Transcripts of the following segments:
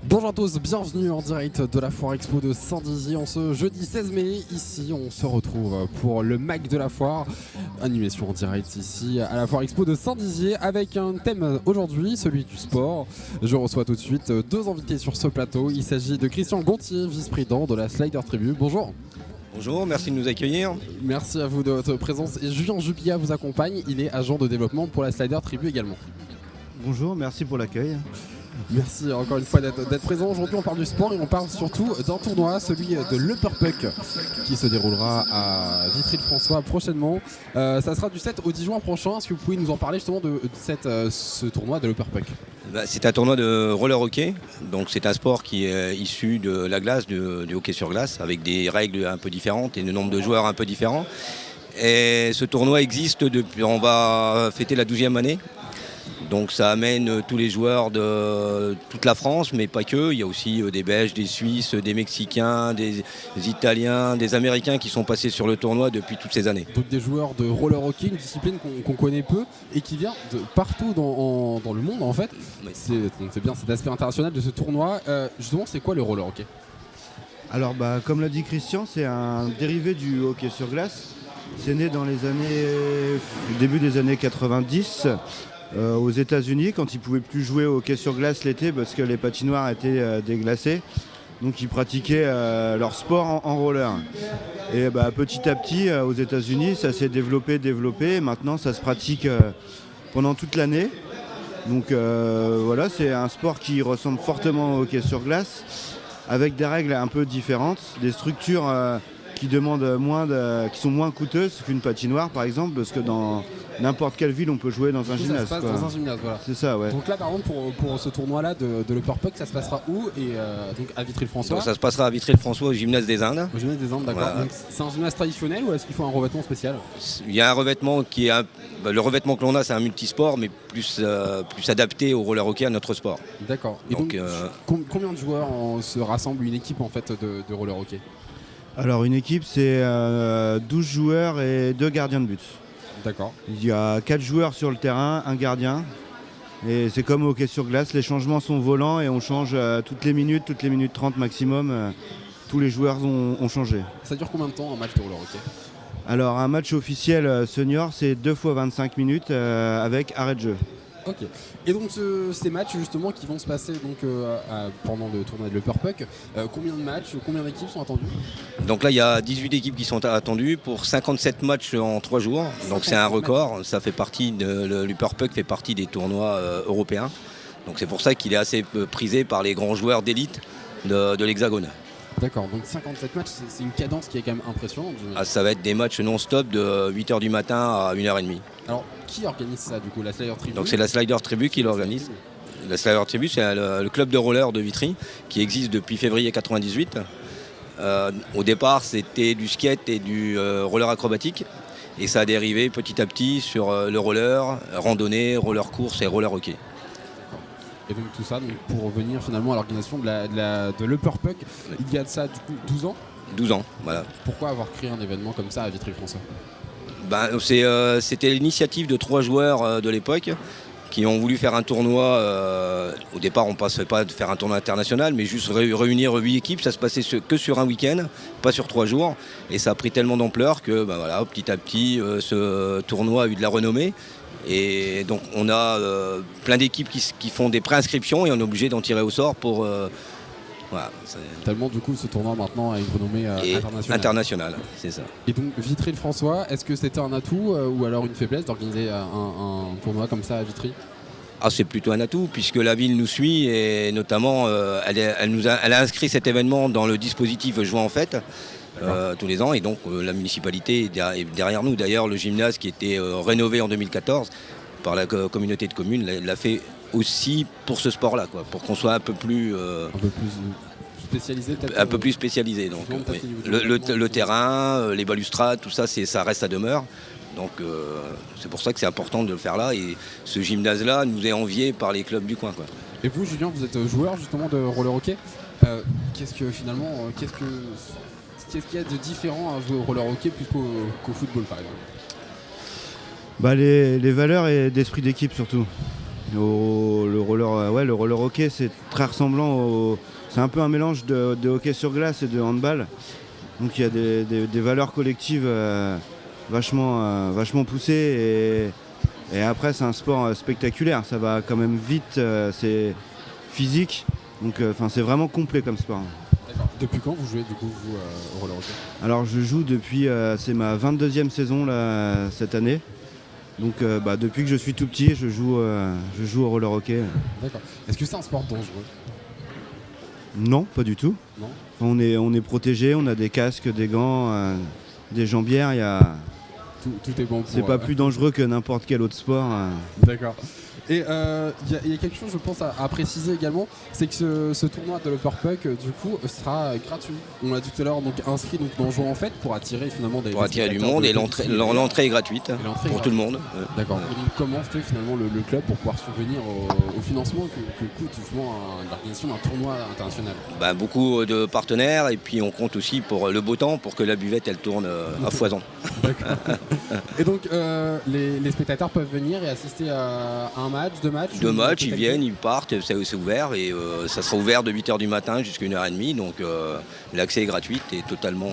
Bonjour à tous, bienvenue en direct de la Foire Expo de Saint-Dizier en ce jeudi 16 mai. Ici, on se retrouve pour le MAC de la Foire, animation en direct ici à la Foire Expo de Saint-Dizier avec un thème aujourd'hui, celui du sport. Je reçois tout de suite deux invités sur ce plateau. Il s'agit de Christian Gontier, vice-président de la Slider Tribu. Bonjour. Bonjour, merci de nous accueillir. Merci à vous de votre présence. Et Julien Jupilla vous accompagne, il est agent de développement pour la Slider Tribu également. Bonjour, merci pour l'accueil. Merci encore une fois d'être présent. Aujourd'hui, on parle du sport et on parle surtout d'un tournoi, celui de l'Upperpuck, qui se déroulera à Vitry-le-François prochainement. Ça sera du 7 au 10 juin prochain. Est-ce que vous pouvez nous en parler justement de ce tournoi de l'Upperpuck ? C'est un tournoi de roller hockey, donc c'est un sport qui est issu de la glace, du hockey sur glace, avec des règles un peu différentes et le nombre de joueurs un peu différents. Et ce tournoi existe depuis, on va fêter la 12e année. Donc ça amène tous les joueurs de toute la France, mais pas que. Il y a aussi des Belges, des Suisses, des Mexicains, des Italiens, des Américains qui sont passés sur le tournoi depuis toutes ces années. Donc des joueurs de roller hockey, une discipline qu'on connaît peu et qui vient de partout dans le monde en fait. Oui. C'est bien cet aspect international de ce tournoi. Justement, c'est quoi le roller hockey ? Alors comme l'a dit Christian, c'est un dérivé du hockey sur glace. C'est né dans les début des années 90. Aux États-Unis, quand ils ne pouvaient plus jouer au hockey sur glace l'été parce que les patinoires étaient déglacées. Donc ils pratiquaient leur sport en roller. Et petit à petit, aux États-Unis, ça s'est développé. Maintenant, ça se pratique pendant toute l'année. Donc voilà, c'est un sport qui ressemble fortement au hockey sur glace, avec des règles un peu différentes, des structures qui sont moins coûteuses qu'une patinoire, par exemple, parce que dans n'importe quelle ville, on peut jouer dans un gymnase. Ça se passe dans un gymnase, voilà. C'est ça, ouais. Donc là, par exemple, pour ce tournoi-là de l'Upperpuck, ça se passera où ? Et donc à Vitry-le-François. Donc ça se passera à Vitry-le-François au gymnase des Indes. Au gymnase des Indes, d'accord. Voilà. C'est un gymnase traditionnel ou est-ce qu'il faut un revêtement spécial ? Il y a un revêtement qui est le revêtement que l'on a, c'est un multisport, mais plus adapté au roller hockey, à notre sport. D'accord. Et donc combien de joueurs se rassemble une équipe en fait de roller hockey ? Alors une équipe, c'est 12 joueurs et 2 gardiens de but. D'accord. Il y a 4 joueurs sur le terrain, un gardien. Et c'est comme au hockey sur glace, les changements sont volants et on change toutes les minutes 30 maximum. Tous les joueurs ont changé. Ça dure combien de temps un match de roller hockey ? Alors un match officiel senior, c'est 2 fois 25 minutes avec arrêt de jeu. Ok. Et donc ces matchs justement qui vont se passer donc, pendant le tournoi de l'Upperpuck, combien de matchs, combien d'équipes sont attendues ? Donc là, il y a 18 équipes qui sont attendues pour 57 matchs en 3 jours. Donc c'est un record. Ça fait partie l'Upperpuck fait partie des tournois européens. Donc c'est pour ça qu'il est assez prisé par les grands joueurs d'élite de l'Hexagone. D'accord, donc 57 matchs, c'est une cadence qui est quand même impressionnante. Ça va être des matchs non-stop de 8h du matin à 1h30. Alors, qui organise ça du coup, la Slider Tribu ? Donc c'est la Slider Tribu qui l'organise. La Slider Tribu, c'est le club de roller de Vitry qui existe depuis février 1998. Au départ, c'était du skate et du roller acrobatique. Et ça a dérivé petit à petit sur le roller, randonnée, roller course et roller hockey. Et donc tout ça pour revenir finalement à l'organisation de l'Upperpuck, il y a de ça du coup 12 ans ? 12 ans, voilà. Pourquoi avoir créé un événement comme ça à Vitry-le-François ? C'était l'initiative de 3 joueurs de l'époque qui ont voulu faire un tournoi. Au départ, on ne pensait pas de faire un tournoi international, mais juste réunir 8 équipes. Ça se passait que sur un week-end, pas sur 3 jours. Et ça a pris tellement d'ampleur que petit à petit, ce tournoi a eu de la renommée. Et donc on a plein d'équipes qui font des préinscriptions et on est obligé d'en tirer au sort pour... Voilà, tellement du coup ce tournoi maintenant a une renommée internationale, c'est ça. Et donc Vitry-le-François, est-ce que c'était un atout ou alors une faiblesse d'organiser un tournoi comme ça à Vitry ? C'est plutôt un atout puisque la ville nous suit et notamment elle a inscrit cet événement dans le dispositif Jouer en fête tous les ans et donc la municipalité est derrière nous. D'ailleurs le gymnase qui était rénové en 2014 par la communauté de communes l'a fait aussi pour ce sport-là, pour qu'on soit un peu plus spécialisé, peut-être. Un peu plus spécialisé. Donc, oui. Le terrain, les balustrades, tout ça, ça reste à demeure. Donc c'est pour ça que c'est important de le faire là. Et ce gymnase-là nous est envié par les clubs du coin. Et vous, Julien, vous êtes joueur justement de roller hockey. Qu'est-ce qu'il y a de différent à jouer au roller hockey plus qu'au football, par exemple ? Les valeurs et d'esprit d'équipe surtout. Le roller hockey, c'est très ressemblant c'est un peu un mélange de hockey sur glace et de handball. Donc il y a des valeurs collectives vachement poussées et après c'est un sport spectaculaire. Ça va quand même vite, c'est physique. Donc c'est vraiment complet comme sport. D'accord. Depuis quand vous jouez du coup vous, au roller hockey? Alors je joue depuis, c'est ma 22e saison là, cette année. Donc depuis que je suis tout petit, je joue au roller hockey. D'accord. Est-ce que c'est un sport dangereux? Non, pas du tout. Non. On est protégé, on a des casques, des gants, des jambières. Tout est bon pour... C'est pas plus dangereux que n'importe quel autre sport. D'accord. Et il y a quelque chose, je pense, à préciser également, c'est que ce tournoi de l'Upper Puck, du coup, sera gratuit. On l'a dit tout à l'heure, donc inscrit donc, dans Jouer en Fête pour attirer finalement des... Pour attirer du monde et l'entrée est gratuite pour tout le monde. D'accord. Et donc comment fait finalement le club pour pouvoir subvenir au financement que coûte justement l'organisation d'un tournoi international? Beaucoup de partenaires et puis on compte aussi pour le beau temps pour que la buvette elle tourne à foison. D'accord. Et donc les spectateurs peuvent venir et assister à un match, deux matchs, ils viennent, ils partent, c'est ouvert et ça sera ouvert de 8h du matin jusqu'à 1h30, donc l'accès est gratuit et totalement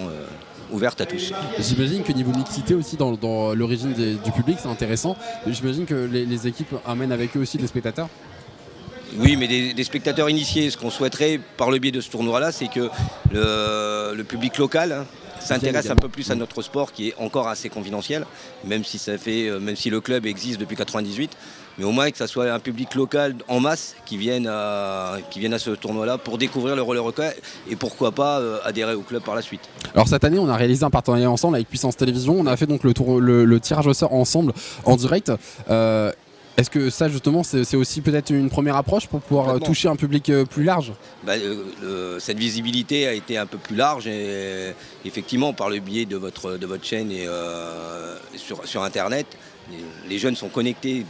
ouverte à tous. J'imagine que niveau mixité aussi dans l'origine du public c'est intéressant. J'imagine que les équipes amènent avec eux aussi des spectateurs. Oui, mais des spectateurs initiés. Ce qu'on souhaiterait par le biais de ce tournoi-là, c'est que le public local s'intéresse un peu plus à notre sport qui est encore assez confidentiel, même si le club existe depuis 1998. Mais au moins que ça soit un public local en masse qui vienne à ce tournoi-là pour découvrir le roller hockey et pourquoi pas adhérer au club par la suite. Alors cette année, on a réalisé un partenariat ensemble avec Puissance Télévisions. On a fait donc le tirage au sort ensemble en direct. Est-ce que ça justement c'est aussi peut-être une première approche pour pouvoir toucher un public plus large? Cette visibilité a été un peu plus large et effectivement par le biais de votre chaîne et sur internet, les jeunes sont connectés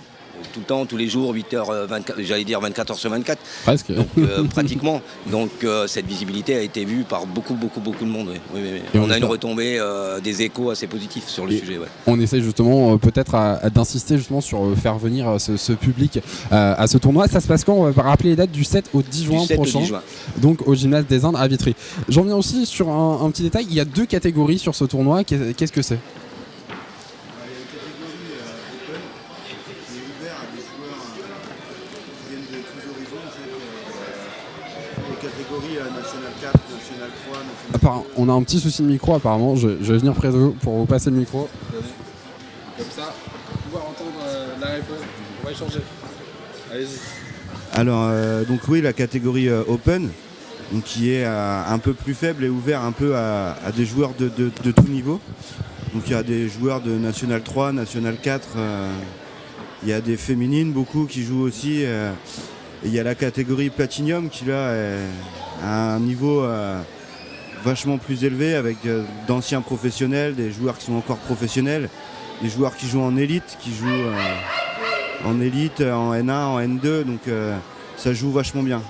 tout le temps, tous les jours, 8h, 24, j'allais dire 24 heures sur 24. Presque. Donc, pratiquement. Donc cette visibilité a été vue par beaucoup de monde. Oui. Et on a une retombée, des échos assez positifs sur le sujet. Ouais. On essaie justement peut-être d'insister justement sur faire venir ce public à ce tournoi. Ça se passe quand? On va rappeler les dates du 7 au 10 juin prochain. 10 juin. Donc au gymnase des Indes à Vitry. J'en reviens aussi sur un petit détail. Il y a 2 catégories sur ce tournoi. Qu'est-ce que c'est? Catégorie National 4, National 3, National... On a un petit souci de micro apparemment, je vais venir près de vous pour vous passer le micro. Comme ça, pour pouvoir entendre la réponse. On va échanger. Allez-y. Alors, donc oui, la catégorie Open, donc, qui est un peu plus faible et ouvert un peu à des joueurs de tout niveau. Donc il y a des joueurs de National 3, National 4, il y a des féminines beaucoup qui jouent aussi. Et il y a la catégorie Platinum qui là est à un niveau vachement plus élevé avec d'anciens professionnels, des joueurs qui sont encore professionnels, des joueurs qui jouent en élite, en N1, en N2, donc ça joue vachement bien.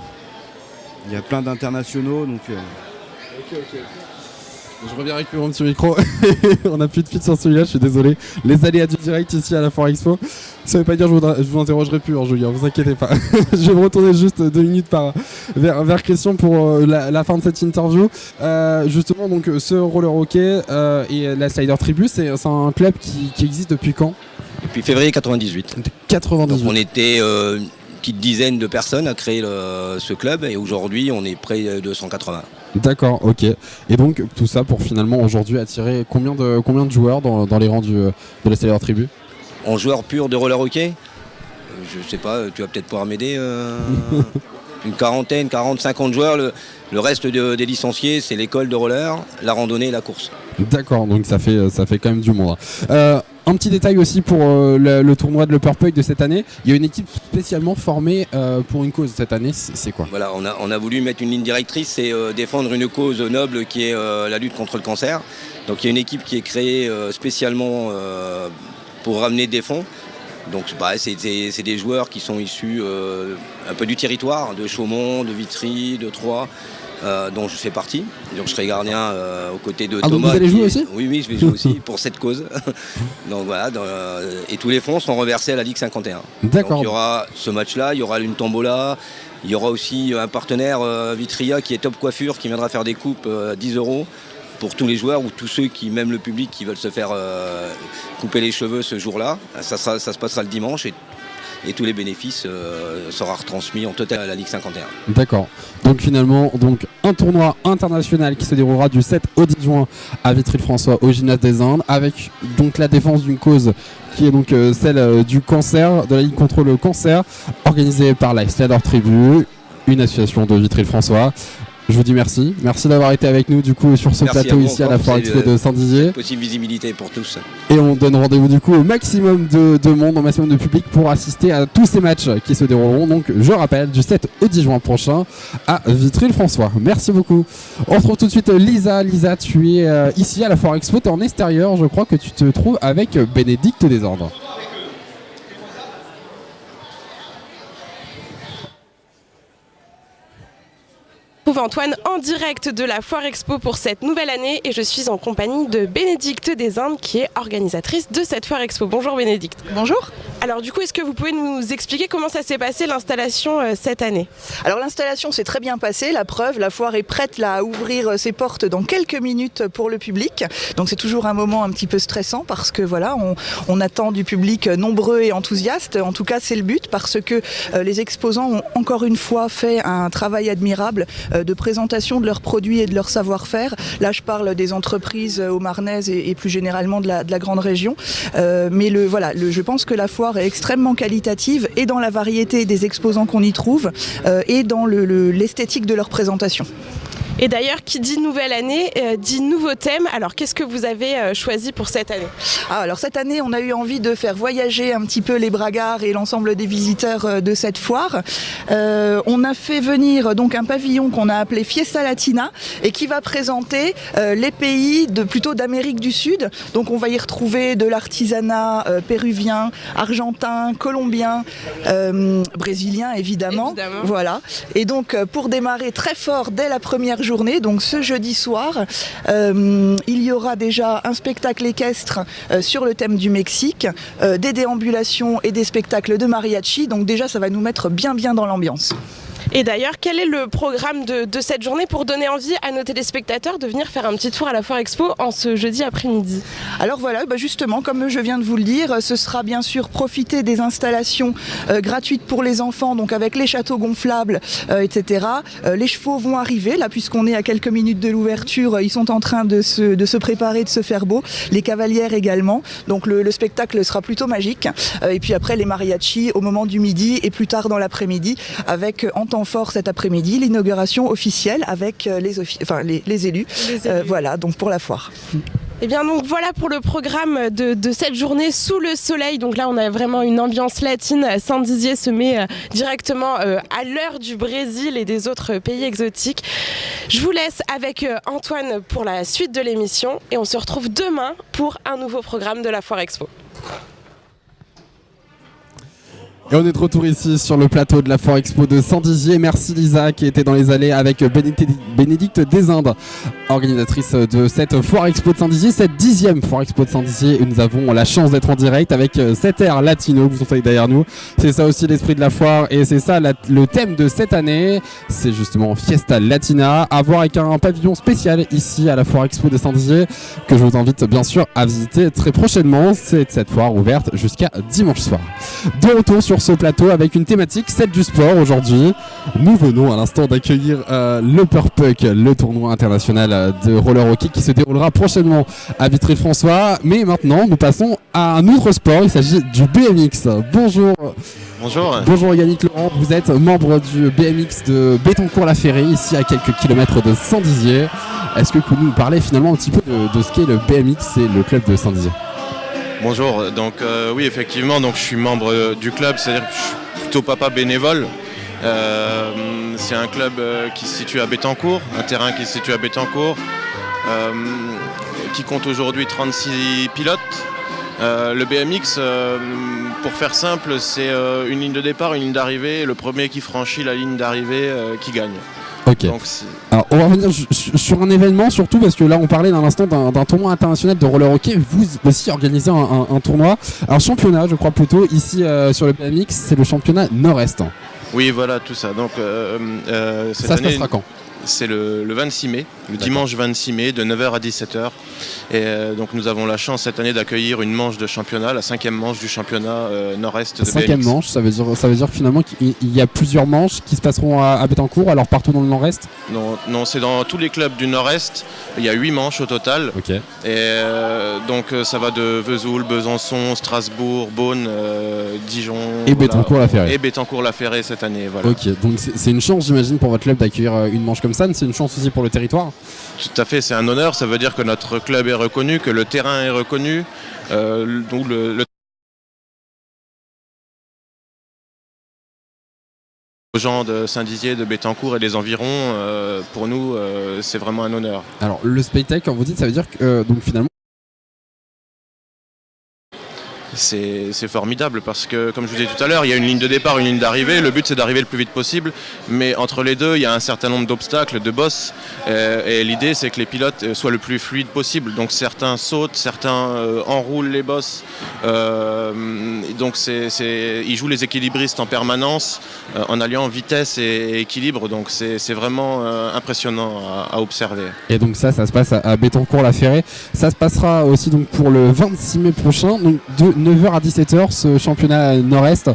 Il y a plein d'internationaux. Donc, Ok. Je reviens avec mon petit micro. On n'a plus de fil sur celui-là, je suis désolé. Les aléas du direct ici à la Foire Expo. Ça veut pas dire que je vous interrogerai plus, Julien, vous inquiétez pas. Je vais me retourner juste 2 minutes vers Christian pour la fin de cette interview. Justement, donc, ce roller hockey et la Slider Tribu, c'est un club qui existe depuis quand? Depuis février 98. 98. Donc on était une petite dizaine de personnes à créer ce club et aujourd'hui on est près de 180. D'accord, ok. Et donc tout ça pour finalement aujourd'hui attirer combien de joueurs dans les rangs de la Slider Tribu? En joueur pur de roller hockey, je sais pas, tu vas peut-être pouvoir m'aider. Une quarantaine, 40, 50 joueurs. Le reste des licenciés, c'est l'école de roller, la randonnée et la course. D'accord, donc ça fait quand même du monde. Un petit détail aussi pour le tournoi de l'Upper Puck de cette année. Il y a une équipe spécialement formée pour une cause cette année. C'est quoi? Voilà, on a voulu mettre une ligne directrice et défendre une cause noble qui est la lutte contre le cancer. Donc il y a une équipe qui est créée spécialement pour ramener des fonds. Donc c'est des joueurs qui sont issus un peu du territoire, de Chaumont, de Vitry, de Troyes, dont je fais partie. Donc je serai gardien aux côtés de Ah, Thomas. donc vous allez jouer aussi ? Oui, je vais jouer aussi pour cette cause. Donc voilà, et tous les fonds seront reversés à la Ligue 51. D'accord. Donc il y aura ce match-là, il y aura une tombola, il y aura aussi un partenaire Vitria qui est Top Coiffure qui viendra faire des coupes à 10 € pour tous les joueurs ou tous ceux qui, même le public, qui veulent se faire couper les cheveux ce jour-là. Ça se passera le dimanche et tous les bénéfices sera retransmis en total à la Ligue 51. D'accord. Donc finalement, un tournoi international qui se déroulera du 7 au 10 juin à Vitry-le-François au Gymnase des Indes, avec donc la défense d'une cause qui est donc celle du cancer, de la Ligue contre le cancer, organisée par la Slader Tribu, une association de Vitry-le-François. Je vous dis merci. Merci d'avoir été avec nous du coup sur ce plateau ici à la Foire Expo de Saint-Dizier. Possible visibilité pour tous. Et on donne rendez-vous du coup au maximum de monde, au maximum de public pour assister à tous ces matchs qui se dérouleront. Donc je rappelle, du 7 au 10 juin prochain à Vitry-le-François. Merci beaucoup. On retrouve tout de suite Lisa. Lisa, tu es ici à la Foire Expo, tu es en extérieur. Je crois que tu te trouves avec Bénédicte Desordres. Je trouve Antoine en direct de la Foire Expo pour cette nouvelle année et je suis en compagnie de Bénédicte des Indes qui est organisatrice de cette Foire Expo. Bonjour Bénédicte. Bonjour. Alors du coup, est-ce que vous pouvez nous expliquer comment ça s'est passé l'installation cette année ? Alors l'installation s'est très bien passée, la preuve, la foire est prête là, à ouvrir ses portes dans quelques minutes pour le public. Donc c'est toujours un moment un petit peu stressant parce que voilà, on attend du public nombreux et enthousiastes. En tout cas, c'est le but parce que les exposants ont encore une fois fait un travail admirable de présentation de leurs produits et de leur savoir-faire. Là, je parle des entreprises haut-marnaises et plus généralement de la grande région. Mais je pense que la foire est extrêmement qualitative et dans la variété des exposants qu'on y trouve et dans l'esthétique de leur présentation. Et d'ailleurs, qui dit nouvelle année, dit nouveau thème. Alors, qu'est-ce que vous avez choisi pour cette année ? Alors cette année, on a eu envie de faire voyager un petit peu les bragards et l'ensemble des visiteurs de cette foire. On a fait venir donc un pavillon qu'on a appelé Fiesta Latina et qui va présenter les pays plutôt d'Amérique du Sud. Donc on va y retrouver de l'artisanat péruvien, argentin, colombien, brésilien évidemment. Voilà. Et donc pour démarrer très fort dès la première journée, donc ce jeudi soir, il y aura déjà un spectacle équestre sur le thème du Mexique, des déambulations et des spectacles de mariachi, donc déjà ça va nous mettre bien dans l'ambiance. Et d'ailleurs, quel est le programme de cette journée pour donner envie à nos téléspectateurs de venir faire un petit tour à la Foire Expo en ce jeudi après-midi ? Alors voilà, justement, comme je viens de vous le dire, ce sera bien sûr profiter des installations gratuites pour les enfants, donc avec les châteaux gonflables, etc. Les chevaux vont arriver, là, puisqu'on est à quelques minutes de l'ouverture, ils sont en train de se préparer, de se faire beau. Les cavalières également, donc le spectacle sera plutôt magique. Et puis après, les mariachis au moment du midi et plus tard dans l'après-midi, avec en temps fort cet après-midi, l'inauguration officielle avec les élus. Voilà, donc pour la foire. Et bien donc voilà pour le programme de cette journée sous le soleil. Donc là on a vraiment une ambiance latine. Saint-Dizier se met directement à l'heure du Brésil et des autres pays exotiques. Je vous laisse avec Antoine pour la suite de l'émission et on se retrouve demain pour un nouveau programme de la Foire Expo. Et on est de retour ici sur le plateau de la Foire Expo de Saint-Dizier. Merci Lisa qui était dans les allées avec Bénédicte des Indes, organisatrice de cette Foire Expo de Saint-Dizier, cette 10e Foire Expo de Saint-Dizier. Et nous avons la chance d'être en direct avec cet air latino que vous entendez derrière nous. C'est ça aussi l'esprit de la foire et c'est ça le thème de cette année. C'est justement Fiesta Latina, à voir avec un pavillon spécial ici à la Foire Expo de Saint-Dizier que je vous invite bien sûr à visiter très prochainement. C'est cette foire ouverte jusqu'à dimanche soir. De retour sur ce plateau avec une thématique, celle du sport aujourd'hui. Nous venons à l'instant d'accueillir l'Upperpuck, le tournoi international de roller hockey qui se déroulera prochainement à Vitry-le-François. Mais maintenant, nous passons à un autre sport, il s'agit du BMX. Bonjour. Bonjour. Bonjour Yannick Laurent, vous êtes membre du BMX de Béthencourt-la-Ferrée, ici à quelques kilomètres de Saint-Dizier. Est-ce que vous pouvez nous parler finalement un petit peu de ce qu'est le BMX et le club de Saint-Dizier ? Bonjour, donc oui effectivement donc, je suis membre du club, c'est-à-dire que je suis plutôt papa bénévole. C'est un club qui se situe à Béthencourt, un terrain qui se situe à Béthencourt, qui compte aujourd'hui 36 pilotes. Le BMX, pour faire simple, c'est une ligne de départ, une ligne d'arrivée, et le premier qui franchit la ligne d'arrivée qui gagne. Ok. Donc, Alors, on va revenir sur un événement, surtout parce que là, on parlait d'un instant d'un tournoi international de roller hockey. Vous aussi organisez un tournoi, un championnat, je crois plutôt, ici sur le BMX, c'est le championnat Nord-Est. oui, voilà, tout ça. Donc, cette Ça se année, passera quand? c'est le 26 mai, le dimanche 26 mai, de 9h à 17h. Et donc nous avons la chance cette année d'accueillir une manche de championnat, la 5e manche du championnat Nord-Est de 5e BMX. manche, ça veut dire finalement qu'il y a plusieurs manches qui se passeront à Bettencourt, alors partout dans le Nord-Est. Non, c'est dans tous les clubs du Nord-Est. Il y a 8 manches au total. Ok. Et donc ça va de Vesoul, Besançon, Strasbourg, Beaune, Dijon. Et Bettencourt-la-Ferrée. Et Bettencourt-la-Ferrée cette année. Voilà. Ok, donc c'est une chance, j'imagine, pour votre club d'accueillir une manche comme ça, mais c'est une chance aussi pour le territoire. Tout à fait, c'est un honneur. Ça veut dire que notre club est reconnu, que le terrain est reconnu. Donc le aux gens de Saint-Dizier, de Bettencourt et des environs, pour nous, c'est vraiment un honneur. Alors, le spectacle, quand vous dites, ça veut dire que donc finalement. C'est formidable parce que, comme je vous disais tout à l'heure, il y a une ligne de départ, une ligne d'arrivée. Le but, c'est d'arriver le plus vite possible. Mais entre les deux, il y a un certain nombre d'obstacles, de bosses. Et l'idée, c'est que les pilotes soient le plus fluides possible. Donc certains sautent, certains enroulent les bosses. Donc ils jouent les équilibristes en permanence, en alliant vitesse et équilibre. Donc c'est vraiment impressionnant à observer. Et donc ça se passe à Bettencourt-la-Ferrée. Ça se passera aussi donc pour le 26 mai prochain. Donc de 9h à 17h, ce championnat Nord-Est.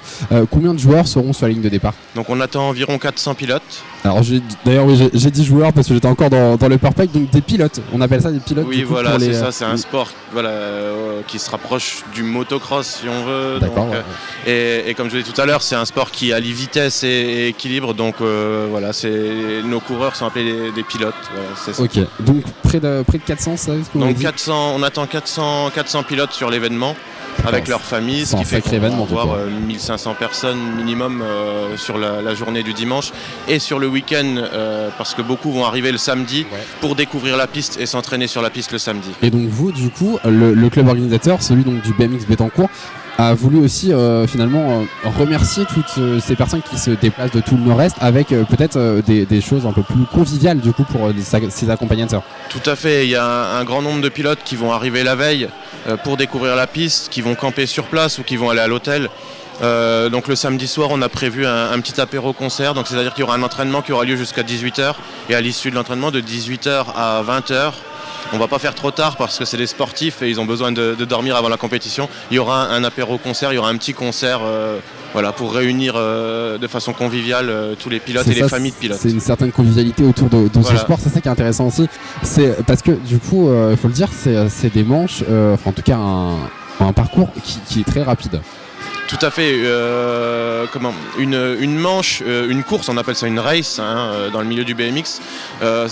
Combien de joueurs seront sur la ligne de départ? Donc on attend environ 400 pilotes. Alors j'ai dit joueurs parce que j'étais encore dans le Purpack, donc des pilotes. On appelle ça des pilotes. Oui, voilà, c'est ça, c'est un sport qui se rapproche du motocross si on veut. D'accord. Donc, et comme je l'ai dit tout à l'heure, c'est un sport qui allie vitesse et équilibre. Donc voilà, nos coureurs sont appelés des pilotes. Voilà, c'est ça. Ok, donc près de 400, ça ce qu'on Donc dit 400, on attend 400 pilotes sur l'événement avec leur famille, ce qui fait qu'on va avoir 1500 personnes minimum sur la journée du dimanche et sur le week-end parce que beaucoup vont arriver le samedi pour découvrir la piste et s'entraîner sur la piste le samedi. Et donc vous, du coup, le club organisateur, celui donc du BMX Bettencourt, a voulu aussi finalement remercier toutes ces personnes qui se déplacent de tout le Nord-Est avec peut-être des choses un peu plus conviviales du coup pour ses accompagnateurs. Tout à fait, il y a un grand nombre de pilotes qui vont arriver la veille pour découvrir la piste, qui vont camper sur place ou qui vont aller à l'hôtel. Donc le samedi soir, on a prévu un petit apéro-concert, donc c'est-à-dire qu'il y aura un entraînement qui aura lieu jusqu'à 18h et à l'issue de l'entraînement de 18h à 20h. On va pas faire trop tard parce que c'est des sportifs et ils ont besoin de dormir avant la compétition. Il y aura un apéro-concert, il y aura un petit concert pour réunir de façon conviviale tous les pilotes et les familles de pilotes. C'est une certaine convivialité autour de ce sport, c'est ça qui est intéressant aussi. C'est parce que du coup, il faut le dire, c'est des manches, en tout cas un parcours qui est très rapide. Tout à fait. Une manche, une course, on appelle ça une race dans le milieu du BMX,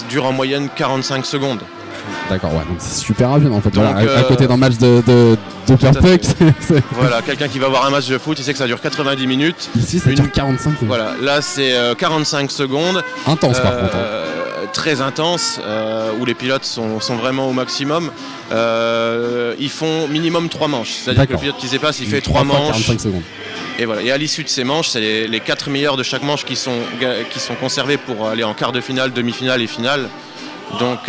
dure en moyenne 45 secondes. D'accord, ouais, donc c'est super rapide en fait. Donc, à côté d'un match de Purpuck. Voilà, quelqu'un qui va voir un match de foot, il sait que ça dure 90 minutes. Ici, ça dure 45 secondes. Voilà, là c'est 45 secondes. Intense par contre. Très intense, où les pilotes sont vraiment au maximum. Ils font minimum 3 manches. C'est-à-dire que le pilote qui se déplace, il fait 3 manches. 45 secondes. Et voilà. Et à l'issue de ces manches, c'est les 4 meilleurs de chaque manche qui sont conservés pour aller en quart de finale, demi-finale et finale. Donc,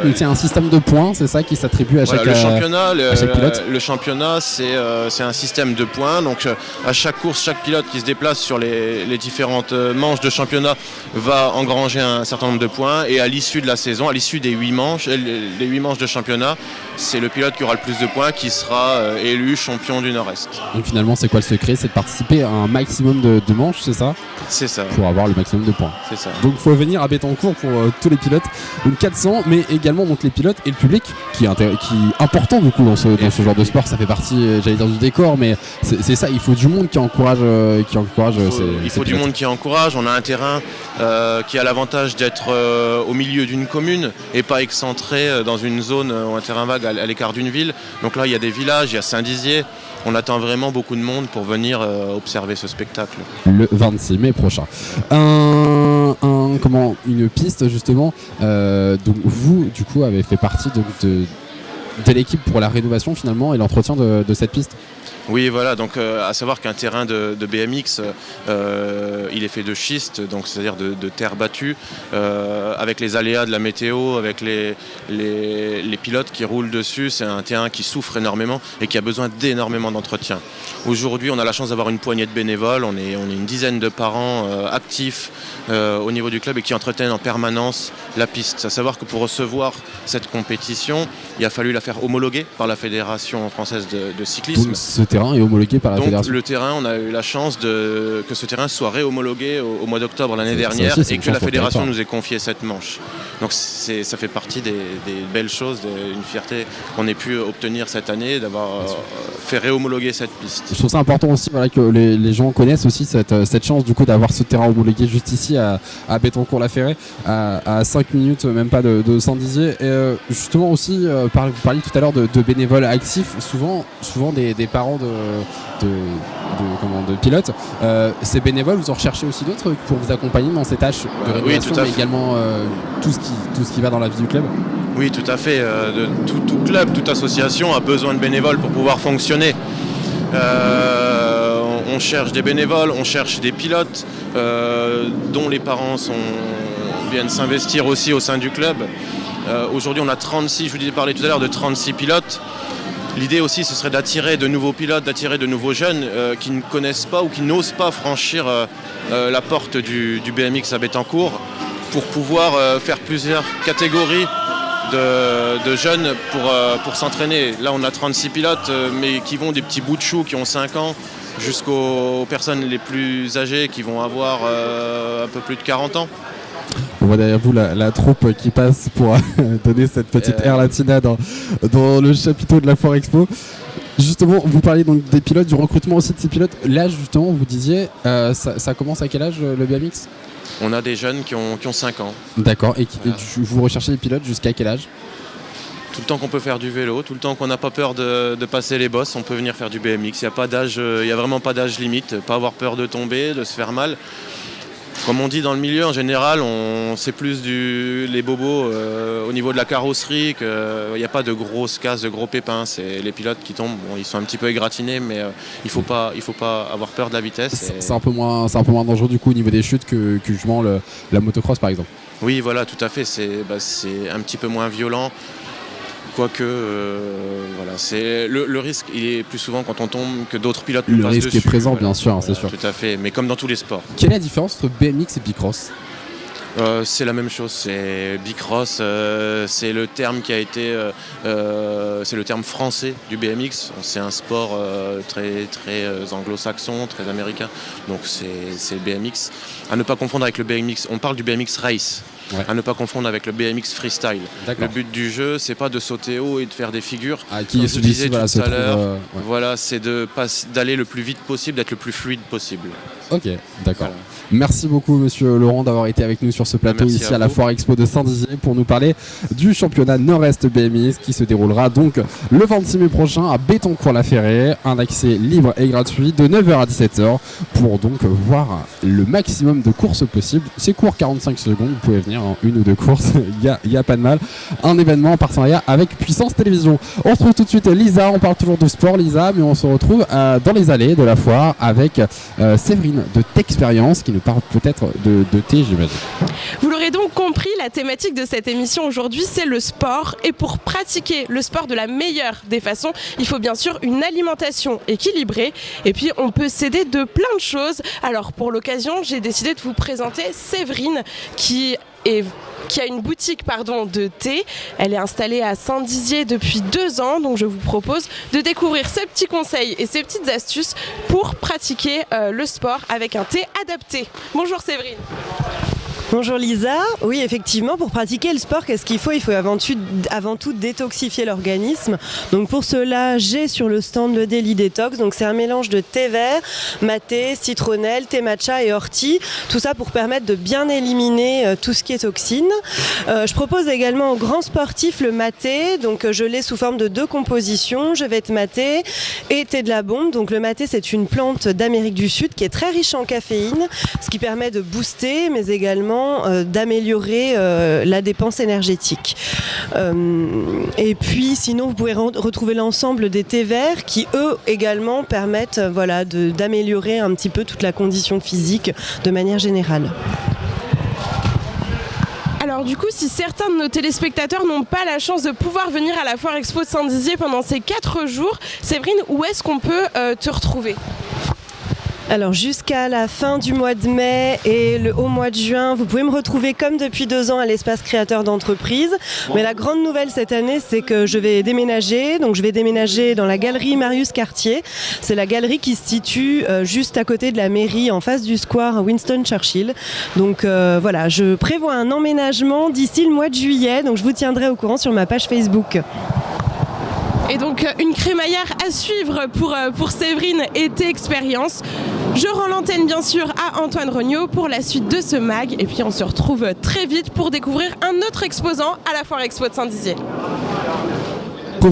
il y a un système de points, c'est ça qui s'attribue à chaque pilote. Le championnat, c'est un système de points. Donc, à chaque course, chaque pilote qui se déplace sur les différentes manches de championnat va engranger un certain nombre de points. Et à l'issue de la saison, à l'issue des 8 manches, les 8 manches de championnat, c'est le pilote qui aura le plus de points qui sera élu champion du Nord-Est. Donc finalement, c'est quoi le secret? C'est de participer à un maximum de manches, c'est ça? C'est ça. Pour avoir le maximum de points. C'est ça. Donc il faut venir à Bettencourt pour tous les pilotes. Donc 400, mais également donc les pilotes et le public qui est important du coup dans ce genre de sport. Ça fait partie, j'allais dire, du décor, mais c'est ça. Il faut du monde qui encourage. Il faut du monde qui encourage. On a un terrain qui a l'avantage d'être au milieu d'une commune et pas excentré dans une zone ou un terrain vague à l'écart d'une ville. Donc là, il y a des villages, il y a Saint-Dizier. On attend vraiment beaucoup de monde pour venir observer ce spectacle. Le 26 mai prochain. Une piste justement. Donc vous, du coup, avez fait partie de l'équipe pour la rénovation finalement et l'entretien de cette piste. Oui, voilà, donc à savoir qu'un terrain de BMX, il est fait de schiste, donc c'est-à-dire de terre battue, avec les aléas de la météo, avec les pilotes qui roulent dessus. C'est un terrain qui souffre énormément et qui a besoin d'énormément d'entretien. Aujourd'hui, on a la chance d'avoir une poignée de bénévoles, on est une dizaine de parents actifs au niveau du club et qui entretiennent en permanence la piste. À savoir que pour recevoir cette compétition, il a fallu la faire homologuer par la Fédération française de cyclisme. Donc, ce terrain est homologué par la fédération. Le terrain, on a eu la chance que ce terrain soit réhomologué au mois d'octobre l'année dernière et que la fédération nous ait confié cette manche. Donc ça fait partie des belles choses, une fierté qu'on ait pu obtenir cette année d'avoir fait réhomologuer cette piste. Je trouve ça important aussi que les gens connaissent aussi cette chance du coup d'avoir ce terrain homologué juste ici à Bettencourt-la-Ferraie, à 5 minutes même pas de Saint-Dizier. Et justement aussi, vous parliez tout à l'heure de bénévoles actifs, souvent des parents de pilotes. Ces bénévoles, vous en recherchez aussi d'autres pour vous accompagner dans ces tâches de rénovation, mais également tout ce qui va dans la vie du club? Oui, tout à fait. Tout club, toute association a besoin de bénévoles pour pouvoir fonctionner. On cherche des bénévoles, on cherche des pilotes dont les parents viennent s'investir aussi au sein du club. Aujourd'hui, on a 36, je vous parlais tout à l'heure de 36 pilotes. L'idée aussi, ce serait d'attirer de nouveaux pilotes, d'attirer de nouveaux jeunes qui ne connaissent pas ou qui n'osent pas franchir la porte du BMX à Bettencourt pour pouvoir faire plusieurs catégories de jeunes pour s'entraîner. Là, on a 36 pilotes, mais qui vont des petits bouts de choux qui ont 5 ans jusqu'aux personnes les plus âgées qui vont avoir un peu plus de 40 ans. On voit derrière vous la troupe qui passe pour donner cette petite air latina dans le chapiteau de la Foire Expo. Justement, vous parliez donc des pilotes, du recrutement aussi de ces pilotes. L'âge, justement, vous disiez, ça commence à quel âge le BMX? On a des jeunes qui ont 5 ans. D'accord, et vous recherchez des pilotes jusqu'à quel âge? Tout le temps qu'on peut faire du vélo, tout le temps qu'on n'a pas peur de passer les bosses, on peut venir faire du BMX. Il n'y a vraiment pas d'âge limite, pas avoir peur de tomber, de se faire mal. Comme on dit dans le milieu, en général, c'est plus les bobos au niveau de la carrosserie, qu'il n'y a pas de grosses casses, de gros pépins. C'est les pilotes qui tombent, ils sont un petit peu égratignés, mais il faut pas avoir peur de la vitesse. C'est un peu moins dangereux du coup au niveau des chutes que justement la motocross par exemple. Oui, voilà, tout à fait. C'est un petit peu moins violent. Quoique, le risque, il est plus souvent quand on tombe que d'autres pilotes nous passent dessus. Le risque est présent, bien sûr, c'est sûr. Tout à fait, mais comme dans tous les sports. Quelle est la différence entre BMX et Bicross? C'est la même chose, c'est Bicross, c'est le terme qui a été, c'est le terme français du BMX. C'est un sport très anglo-saxon, très américain, donc c'est le BMX. À ne pas confondre avec le BMX, on parle du BMX Race. Ouais. À ne pas confondre avec le BMX freestyle. Le but du jeu, c'est pas de sauter haut et de faire des figures. Comme je disais tout à l'heure, voilà, c'est d'aller le plus vite possible, d'être le plus fluide possible. Ok, d'accord. Voilà. Merci beaucoup Monsieur Laurent d'avoir été avec nous sur ce plateau ici à la Foire Expo de Saint-Dizier pour nous parler du championnat Nord-Est BMX qui se déroulera donc le 26 mai prochain à Bettencourt-la-Ferraie. Un accès libre et gratuit de 9h à 17h pour donc voir le maximum de courses possibles. C'est court, 45 secondes, vous pouvez venir en une ou deux courses, il y a pas de mal. Un événement en partenariat avec Puissance Télévision. On retrouve tout de suite Lisa, on parle toujours de sport Lisa, mais on se retrouve dans les allées de la foire avec Séverine de T'Expérience qui nous parle peut-être de thé, j'imagine. Vous l'aurez donc compris, la thématique de cette émission aujourd'hui, c'est le sport. Et pour pratiquer le sport de la meilleure des façons, il faut bien sûr une alimentation équilibrée. Et puis, on peut s'aider de plein de choses. Alors, pour l'occasion, j'ai décidé de vous présenter Séverine qui a une boutique de thé. Elle est installée à Saint-Dizier depuis 2 ans, donc je vous propose de découvrir ses petits conseils et ses petites astuces pour pratiquer le sport avec un thé adapté. Bonjour Séverine. Bonjour Lisa. Oui, effectivement, pour pratiquer le sport, qu'est-ce qu'il faut ? Il faut avant tout détoxifier l'organisme. Donc pour cela, j'ai sur le stand le Daily Detox. Donc c'est un mélange de thé vert, maté, citronnelle, thé matcha et ortie. Tout ça pour permettre de bien éliminer tout ce qui est toxine. Je propose également aux grands sportifs le maté. Donc je l'ai sous forme de 2 compositions. Je vais être maté et thé de la bombe. Donc le maté, c'est une plante d'Amérique du Sud qui est très riche en caféine, ce qui permet de booster, mais également notamment d'améliorer la dépense énergétique. Et puis sinon, vous pouvez retrouver l'ensemble des thés verts qui, eux, également permettent d'améliorer un petit peu toute la condition physique de manière générale. Alors du coup, si certains de nos téléspectateurs n'ont pas la chance de pouvoir venir à la Foire Expo de Saint-Dizier pendant ces 4 jours, Séverine, où est-ce qu'on peut te retrouver ? Alors jusqu'à la fin du mois de mai et au mois de juin, vous pouvez me retrouver comme depuis 2 ans à l'espace créateur d'entreprise. Mais la grande nouvelle cette année, c'est que je vais déménager. Donc je vais déménager dans la galerie Marius Cartier. C'est la galerie qui se situe juste à côté de la mairie, en face du square Winston Churchill. Donc voilà, je prévois un emménagement d'ici le mois de juillet. Donc je vous tiendrai au courant sur ma page Facebook. Et donc une crémaillère à suivre pour Séverine été expérience. Je rends l'antenne bien sûr à Antoine Regnault pour la suite de ce mag. Et puis on se retrouve très vite pour découvrir un autre exposant à la Foire Expo de Saint-Dizier.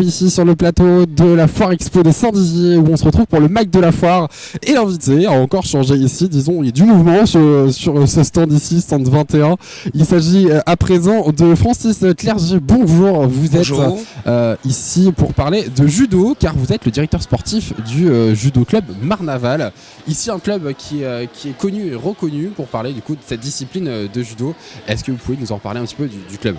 Ici sur le plateau de la Foire Expo de Saint-Dizier où on se retrouve pour le Mac de la Foire, et l'invité a encore changé ici, disons, il y a du mouvement sur ce stand ici, stand 21. Il s'agit à présent de Francis Clerget. Bonjour, vous êtes ici pour parler de judo car vous êtes le directeur sportif du judo club Marnaval. Ici un club qui est connu et reconnu pour parler du coup de cette discipline de judo. Est-ce que vous pouvez nous en parler un petit peu du club ?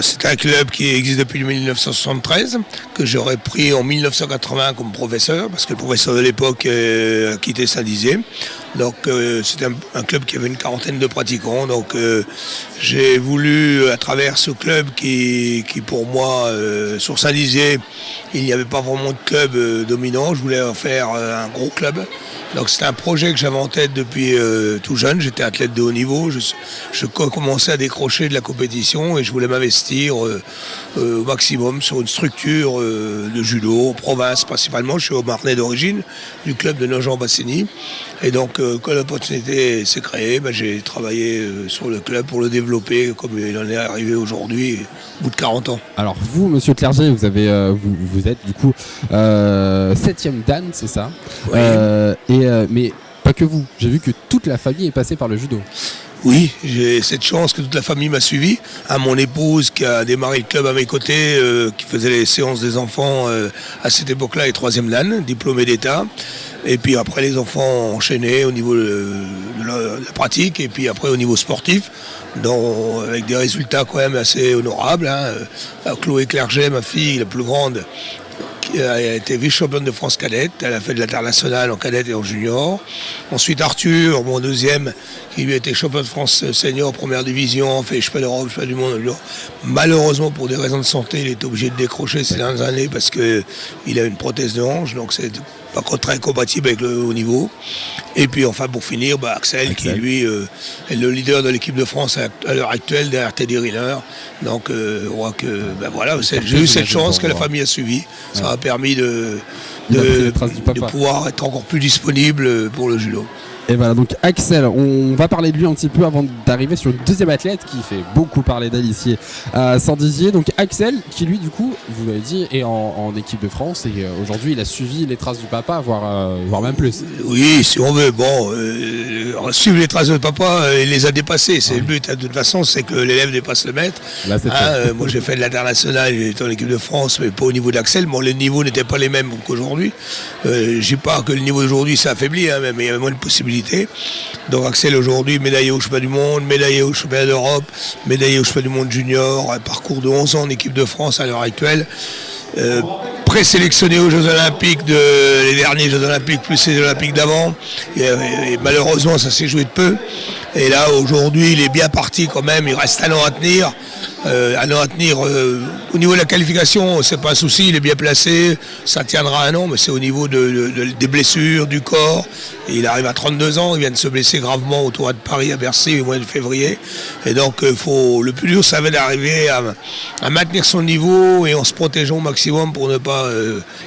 C'est un club qui existe depuis 1973, que j'aurais pris en 1980 comme professeur, parce que le professeur de l'époque a quitté Saint-Dizier. Donc c'était un club qui avait une 40aine de pratiquants. Donc j'ai voulu, à travers ce club qui pour moi, sur Saint-Dizier, il n'y avait pas vraiment de club dominant, je voulais en faire un gros club. Donc c'était un projet que j'avais en tête depuis tout jeune. J'étais athlète de haut niveau, je commençais à décrocher de la compétition et je voulais m'investir au maximum sur une structure de judo, en province principalement. Je suis au Marnais d'origine, du club de Nogent-Basseny. Et donc quand l'opportunité s'est créée, j'ai travaillé sur le club pour le développer comme il en est arrivé aujourd'hui, au bout de 40 ans. Alors vous, monsieur Clerget, vous êtes du coup 7e dan, c'est ça ? Oui. Mais pas que vous, j'ai vu que toute la famille est passée par le judo. Oui, j'ai cette chance que toute la famille m'a suivi. Mon épouse qui a démarré le club à mes côtés, qui faisait les séances des enfants à cette époque-là, est 3e dan, diplômée d'État. Et puis après les enfants ont enchaîné au niveau de la pratique et puis après au niveau sportif, avec des résultats quand même assez honorables. Chloé Clerget, ma fille, la plus grande, qui a été vice-championne de France cadette. Elle a fait de l'international en cadette et en junior. Ensuite Arthur, mon deuxième, qui lui a été champion de France senior première division, fait champion d'Europe, champion du monde. Malheureusement, pour des raisons de santé, il est obligé de décrocher ces dernières années parce qu'il a une prothèse de hanche, donc c'est pas très compatible avec le haut niveau. Et puis enfin pour finir, Axel qui lui est le leader de l'équipe de France à l'heure actuelle derrière Teddy Riner. Donc on voit que voilà, j'ai eu cette chance que la famille a suivi. Ça m'a permis de pouvoir être encore plus disponible pour le judo. Et voilà, donc Axel, on va parler de lui un petit peu avant d'arriver sur une deuxième athlète qui fait beaucoup parler d'elle ici à Saint-Dizier. Donc Axel, qui lui du coup, vous l'avez dit, est en équipe de France et aujourd'hui il a suivi les traces du papa, voire même plus. Oui, si on veut, suivre les traces de papa, il les a dépassées. C'est le but, de toute façon, c'est que l'élève dépasse le maître. Là, moi j'ai fait de l'international, j'étais en équipe de France, mais pas au niveau d'Axel. Les niveaux n'étaient pas les mêmes qu'aujourd'hui. Je dis pas que le niveau d'aujourd'hui s'est affaibli, mais il y avait moins de possibilités. Donc Axel aujourd'hui médaillé au championnat du monde, médaillé au championnat d'Europe, médaillé au championnat du monde junior, un parcours de 11 ans en équipe de France à l'heure actuelle. Présélectionné aux Jeux Olympiques, les derniers Jeux Olympiques plus les Olympiques d'avant. Et malheureusement ça s'est joué de peu. Et là aujourd'hui il est bien parti quand même, il reste un an à tenir. Au niveau de la qualification, c'est pas un souci, il est bien placé, ça tiendra un an, mais c'est au niveau des blessures, du corps. Et il arrive à 32 ans, il vient de se blesser gravement au Tournoi de Paris à Bercy au mois de février. Et donc le plus dur, ça va d'arriver à maintenir son niveau et en se protégeant au maximum pour ne pas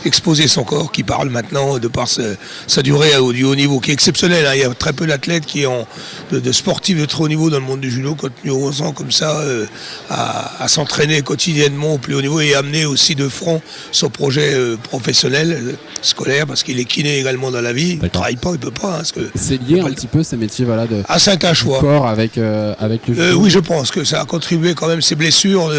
exposer son corps qui parle maintenant de par sa durée du haut niveau qui est exceptionnelle. Il y a très peu d'athlètes qui ont de sportive de très haut niveau dans le monde du judo, continuer 11 ans comme ça, à s'entraîner quotidiennement au plus haut niveau et amener aussi de front son projet professionnel, scolaire, parce qu'il est kiné également dans la vie. Il ne travaille pas, il ne peut pas. C'est lié un petit peu ces métiers de c'est un choix. Corps avec le judo. Oui, je pense que ça a contribué quand même, ces blessures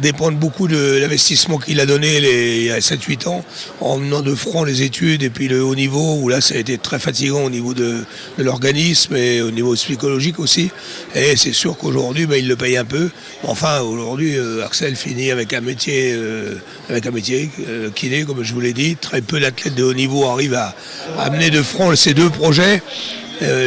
dépendent beaucoup de l'investissement qu'il a donné il y a 7-8 ans, en menant de front les études et puis le haut niveau, où là ça a été très fatigant au niveau de l'organisme et au niveau psychologique aussi. Et c'est sûr qu'aujourd'hui, il le paye un peu. Enfin, aujourd'hui, Axel finit avec un métier kiné, comme je vous l'ai dit. Très peu d'athlètes de haut niveau arrivent à amener de front ces deux projets.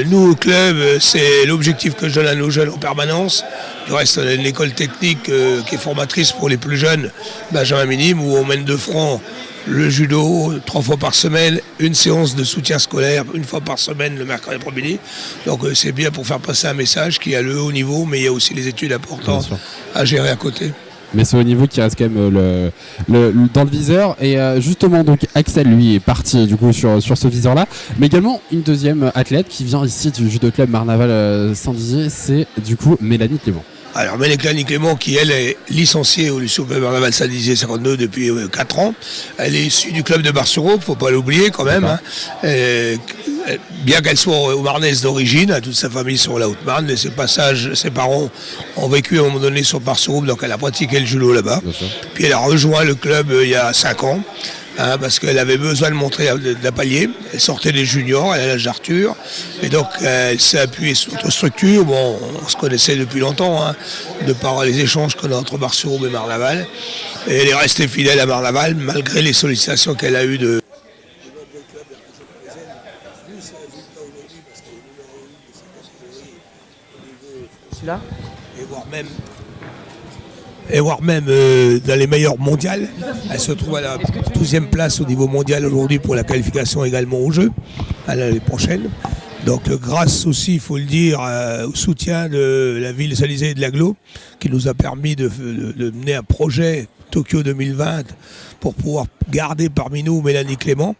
Nous, au club, c'est l'objectif que je donne à nos jeunes en permanence. Du reste, on a une école technique qui est formatrice pour les plus jeunes, Benjamin Minime, où on mène de front le judo 3 fois par semaine, une séance de soutien scolaire 1 fois par semaine le mercredi après-midi. Donc c'est bien pour faire passer un message qu'il y a le haut niveau, mais il y a aussi les études importantes à gérer à côté. Mais c'est au niveau qui reste quand même dans le viseur. Et justement, donc Axel, lui, est parti du coup sur ce viseur-là. Mais également, une deuxième athlète qui vient ici du judo club Marnaval Saint-Dizier, c'est du coup Mélanie Clément. Alors Mélanie Clément, qui elle est licenciée au lycée Marnaval Saint-Dizier 52 depuis 4 ans. Elle est issue du club de Bar-sur-Aube, il ne faut pas l'oublier quand même. Bien qu'elle soit au Marnaise d'origine, toute sa famille sur la Haute-Marne, et ses parents ont vécu à un moment donné sur Bar-sur-Aube, donc elle a pratiqué le judo là-bas. Puis elle a rejoint le club il y a 5 ans. Parce qu'elle avait besoin de montrer de la palier. Elle sortait des juniors, elle a l'âge d'Arthur. Et donc elle s'est appuyée sur notre structure. Bon, on se connaissait depuis longtemps, de par les échanges qu'on a entre Bar-sur-Aube et Marnaval. Et elle est restée fidèle à Marnaval, malgré les sollicitations qu'elle a eues de... Celui-là ? Et voire même dans les meilleures mondiales. Elle se trouve à la 12e place au niveau mondial aujourd'hui pour la qualification également aux Jeux, à l'année prochaine. Donc grâce aussi, il faut le dire, au soutien de la ville Saint-Dizier et de l'Agglo, qui nous a permis de mener un projet Tokyo 2020 pour pouvoir garder parmi nous Mélanie Clément.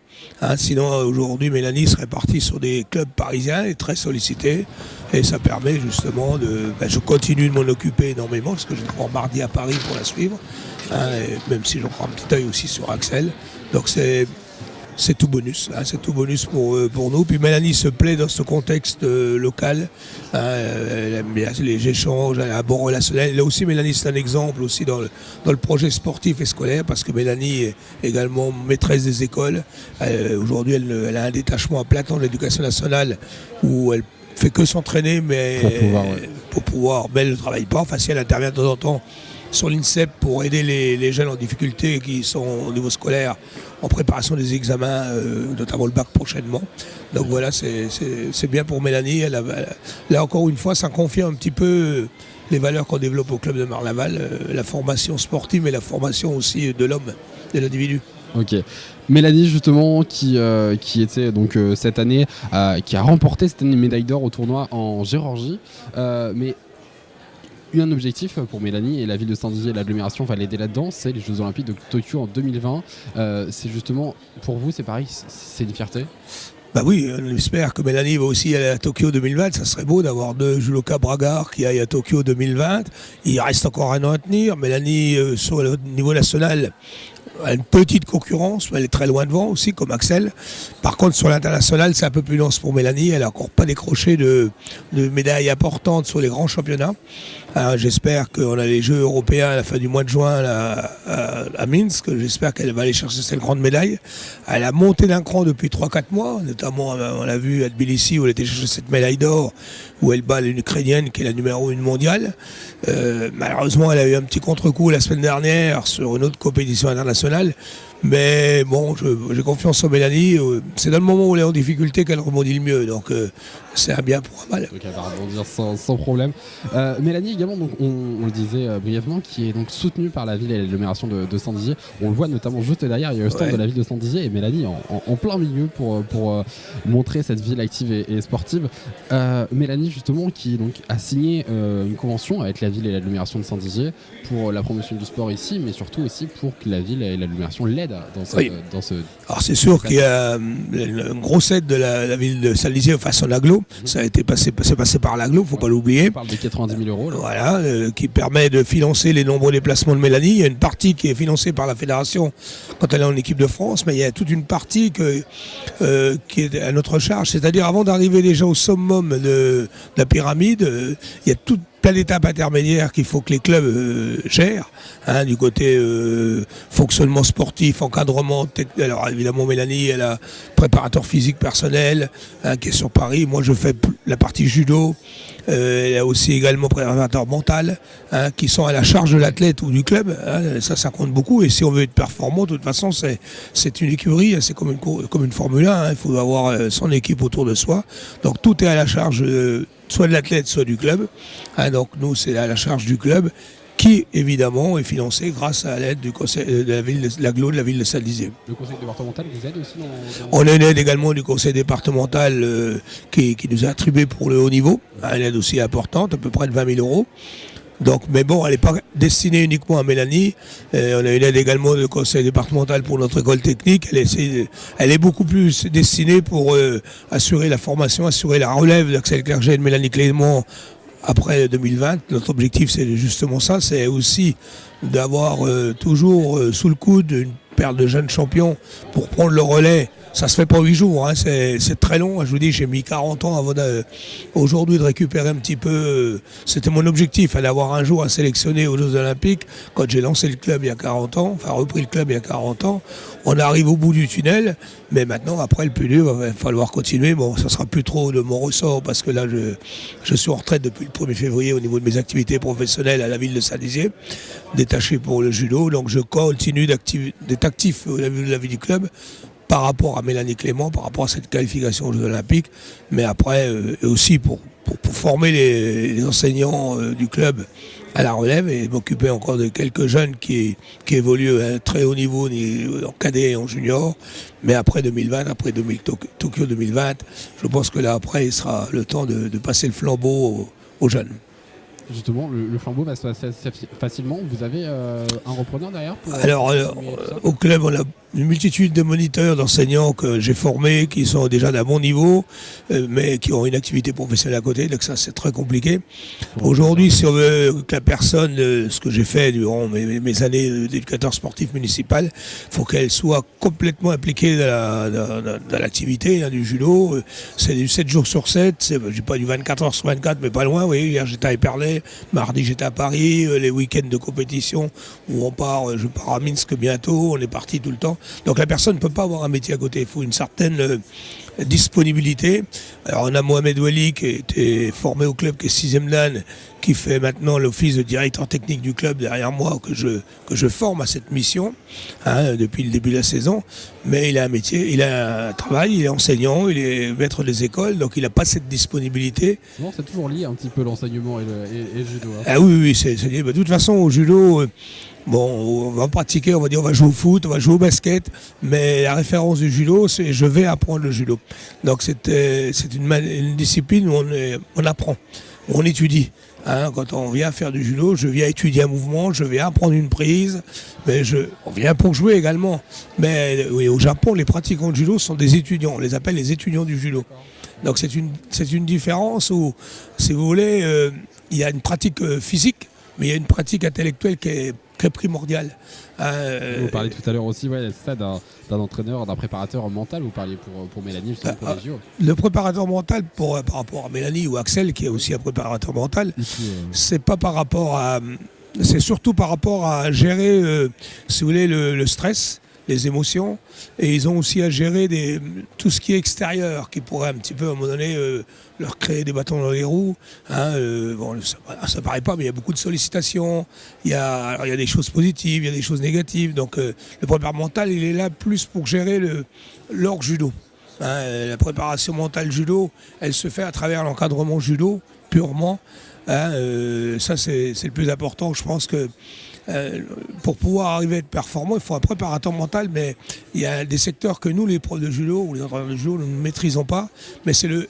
Sinon aujourd'hui Mélanie serait partie sur des clubs parisiens et très sollicitée. Et ça permet justement je continue de m'en occuper énormément parce que je vais mardi à Paris pour la suivre. Même si j'en prends un petit œil aussi sur Axel. Donc c'est tout bonus. C'est tout bonus pour nous. Puis Mélanie se plaît dans ce contexte local. Elle aime bien les échanges, elle a un bon relationnel. Là aussi, Mélanie, c'est un exemple aussi dans le projet sportif et scolaire parce que Mélanie est également maîtresse des écoles. Aujourd'hui, elle a un détachement à plein temps de l'éducation nationale où elle fait que s'entraîner, mais pour pouvoir, mais elle ne travaille pas. Enfin, si elle intervient de temps en temps sur l'INSEP pour aider les jeunes en difficulté qui sont au niveau scolaire en préparation des examens, notamment le bac prochainement. Donc voilà, c'est bien pour Mélanie. Là encore une fois, ça confirme un petit peu les valeurs qu'on développe au club de Marnaval, la formation sportive mais la formation aussi de l'homme, de l'individu. Ok. Mélanie justement qui était donc cette année qui a remporté cette année une médaille d'or au tournoi en Géorgie, mais un objectif pour Mélanie et la ville de Saint-Dizier et l'agglomération va l'aider là-dedans, c'est les Jeux Olympiques de Tokyo en 2020. C'est justement pour vous, c'est pareil, c'est une fierté. Bah oui, on espère que Mélanie va aussi aller à Tokyo 2020. Ça serait beau d'avoir 2 judokas bragards qui aillent à Tokyo 2020. Il reste encore un an à tenir. Mélanie, sur le niveau national, a une petite concurrence, mais elle est très loin devant aussi, comme Axel. Par contre, sur l'international, c'est un peu plus dense pour Mélanie. Elle n'a encore pas décroché de médailles importantes sur les grands championnats. J'espère qu'on a les Jeux européens à la fin du mois de juin à Minsk. J'espère qu'elle va aller chercher cette grande médaille. Elle a monté d'un cran depuis 3-4 mois, notamment on l'a vu à Tbilissi où elle était chercher cette médaille d'or, où elle bat une Ukrainienne qui est la numéro 1 mondiale. Malheureusement, elle a eu un petit contre-coup la semaine dernière sur une autre compétition internationale. Mais bon, j'ai confiance en Mélanie. C'est dans le moment où elle est en difficulté qu'elle rebondit le mieux. Donc c'est un bien pour un mal. Donc elle va rebondir sans problème. Mélanie également, donc, on le disait brièvement, qui est donc soutenue par la ville et l'agglomération de Saint-Dizier. On le voit notamment juste derrière, il y a le stand de la ville de Saint-Dizier et Mélanie en plein milieu pour montrer cette ville active et sportive. Mélanie justement qui donc, a signé une convention avec la ville et l'agglomération de Saint-Dizier pour la promotion du sport ici, mais surtout aussi pour que la ville et l'agglomération l'aident dans ce... Alors c'est sûr qu'il y a une grosse aide de la ville de Saint-Dizier, enfin son agglo, Ça a été passé par l'aglo, faut pas l'oublier. On parle de 90 000 euros. Là. Voilà, qui permet de financer les nombreux déplacements de Mélanie. Il y a une partie qui est financée par la fédération quand elle est en équipe de France, mais il y a toute une partie qui est à notre charge. C'est-à-dire avant d'arriver déjà au summum de la pyramide, il y a plein d'étapes intermédiaires qu'il faut que les clubs gèrent, du côté fonctionnement sportif, encadrement. Alors évidemment Mélanie, elle a préparateur physique personnel qui est sur Paris. Moi je fais la partie judo. Elle a aussi également préparateur mental qui sont à la charge de l'athlète ou du club. Ça compte beaucoup. Et si on veut être performant, de toute façon, c'est une écurie. C'est comme une Formule 1. Il faut avoir son équipe autour de soi. Donc tout est à la charge soit de l'athlète, soit du club. Donc nous, c'est à la charge du club qui, évidemment, est financé grâce à l'aide du conseil de la ville, l'aglo de la ville de Saint-Dizier. Le conseil départemental vous aide aussi On a une aide également du conseil départemental qui nous a attribué pour le haut niveau. Une aide aussi importante, à peu près de 20 000 euros. Donc, mais bon, elle n'est pas destinée uniquement à Mélanie. On a une aide également du conseil départemental pour notre école technique. Elle est beaucoup plus destinée pour assurer la formation, assurer la relève d'Axel Clerget et de Mélanie Clément après 2020. Notre objectif, c'est justement ça, c'est aussi d'avoir toujours sous le coude une paire de jeunes champions pour prendre le relais. Ça se fait pas 8 jours, c'est très long. Je vous dis, j'ai mis 40 ans avant aujourd'hui de récupérer un petit peu. C'était mon objectif, d'avoir un jour à sélectionner aux Jeux Olympiques. Quand j'ai lancé le club il y a 40 ans, enfin repris le club il y a 40 ans, on arrive au bout du tunnel. Mais maintenant, après le plus dur, il va falloir continuer. Bon, ça sera plus trop de mon ressort parce que là, je suis en retraite depuis le 1er février au niveau de mes activités professionnelles à la ville de Saint-Dizier, détaché pour le judo. Donc je continue d'être actif au niveau de la vie du club, par rapport à Mélanie Clément, par rapport à cette qualification aux Jeux Olympiques, mais après aussi pour former les enseignants du club à la relève et m'occuper encore de quelques jeunes qui évoluent à un très haut niveau en cadet et en junior. Mais après 2020, après Tokyo 2020, je pense que là après il sera le temps de passer le flambeau aux jeunes. Justement, le flambeau va se passer assez facilement. Vous avez un repreneur derrière Alors, au club, on a une multitude de moniteurs, d'enseignants que j'ai formés, qui sont déjà d'un bon niveau, mais qui ont une activité professionnelle à côté, donc ça c'est très compliqué. Aujourd'hui, si on veut que la personne, ce que j'ai fait durant mes années d'éducateur sportif municipal, il faut qu'elle soit complètement impliquée dans l'activité du judo. C'est du 7 jours sur 7, je dis pas du 24 heures sur 24, mais pas loin. Vous voyez, hier j'étais à Épernay, mardi j'étais à Paris, les week-ends de compétition où je pars à Minsk bientôt, on est parti tout le temps. Donc la personne ne peut pas avoir un métier à côté, il faut une certaine disponibilité. Alors on a Mohamed Wali qui a été formé au club, qui est 6e dan, qui fait maintenant l'office de directeur technique du club derrière moi, que je forme à cette mission depuis le début de la saison. Mais il a un métier, il a un travail, il est enseignant, il est maître des écoles, donc il n'a pas cette disponibilité. Bon, c'est toujours lié un petit peu l'enseignement et le judo. Ah oui, c'est lié. De toute façon, au judo, on va pratiquer, on va dire on va jouer au foot, on va jouer au basket, mais la référence du judo, c'est je vais apprendre le judo. Donc c'est une discipline où on apprend, où on étudie. Quand on vient faire du judo, je viens étudier un mouvement, je viens apprendre une prise, mais on vient pour jouer également. Mais oui, au Japon, les pratiquants de judo sont des étudiants, on les appelle les étudiants du judo. Donc c'est une différence où, si vous voulez, il y a une pratique physique, mais il y a une pratique intellectuelle qui est primordiale. Vous parliez tout à l'heure aussi d'un entraîneur, d'un préparateur mental, vous parliez pour Mélanie, justement pour les JO. Le préparateur mental, par rapport à Mélanie ou Axel, qui est aussi un préparateur mental, c'est surtout par rapport à gérer, si vous voulez, le stress, les émotions, et ils ont aussi à gérer tout ce qui est extérieur, qui pourrait un petit peu à un moment donné leur créer des bâtons dans les roues. Ça paraît pas, mais il y a beaucoup de sollicitations, il y a des choses positives, il y a des choses négatives. Donc le préparateur mental, il est là plus pour gérer l'orgue judo. La préparation mentale judo, elle se fait à travers l'encadrement judo, purement. Ça, c'est le plus important. Je pense que pour pouvoir arriver à être performant, il faut un préparateur mental, mais il y a des secteurs que nous, les pros de judo ou les entraîneurs de judo, nous ne maîtrisons pas, mais c'est le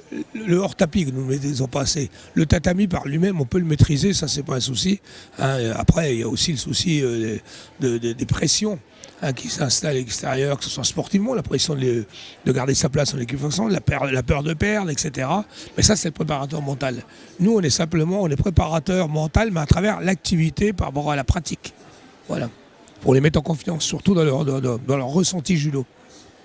hors-tapis que nous ne maîtrisons pas assez. Le tatami par lui-même, on peut le maîtriser, ça c'est pas un souci. Après, il y a aussi le souci des pressions qui s'installent à l'extérieur, que ce soit sportivement, la pression de garder sa place en équipe de fonction, la peur de perdre, etc. Mais ça, c'est le préparateur mental. Nous, on est préparateur mental, mais à travers l'activité par rapport à la pratique. Voilà. Pour les mettre en confiance, surtout dans leur ressenti judo.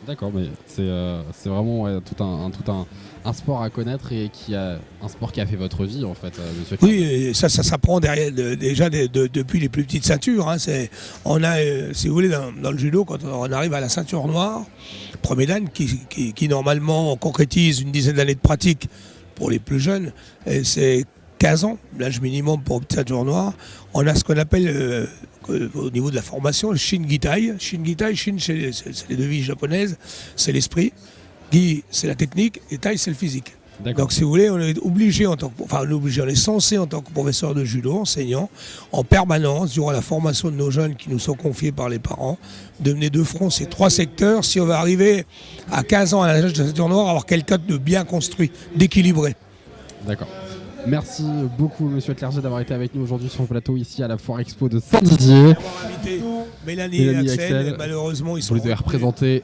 D'accord, mais c'est vraiment tout un sport à connaître et un sport qui a fait votre vie en fait, monsieur. Oui, et ça s'apprend déjà depuis les plus petites ceintures. Hein. On a, si vous voulez, dans le judo, quand on arrive à la ceinture noire, premier dan qui normalement concrétise une dizaine d'années de pratique pour les plus jeunes, et c'est 15 ans, l'âge minimum pour une ceinture noire. On a ce qu'on appelle au niveau de la formation, le Shingitai. Shingitai, Shin, c'est les devises japonaises, c'est l'esprit. Gi, c'est la technique, et Tai, c'est le physique. Donc, si vous voulez, on est obligé, on est censé en tant que professeur de judo, enseignant, en permanence, durant la formation de nos jeunes qui nous sont confiés par les parents, de mener de front ces 3 secteurs si on va arriver à 15 ans à l'âge de ceinture noire, avoir quelqu'un de bien construit, d'équilibré. D'accord. Merci beaucoup, monsieur Clerget, d'avoir été avec nous aujourd'hui sur le plateau ici à la Foire Expo de Saint-Didier. Mélanie et Axel, malheureusement, ils sont représentés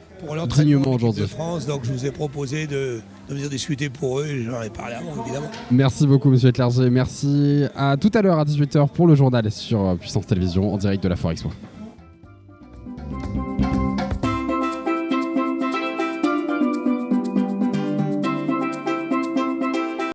dignement aujourd'hui. De France, donc je vous ai proposé de venir discuter pour eux et j'en ai parlé avant, évidemment. Merci beaucoup, monsieur Clerget. Merci. À tout à l'heure à 18h pour le journal sur Puissance Télévision en direct de la Foire Expo.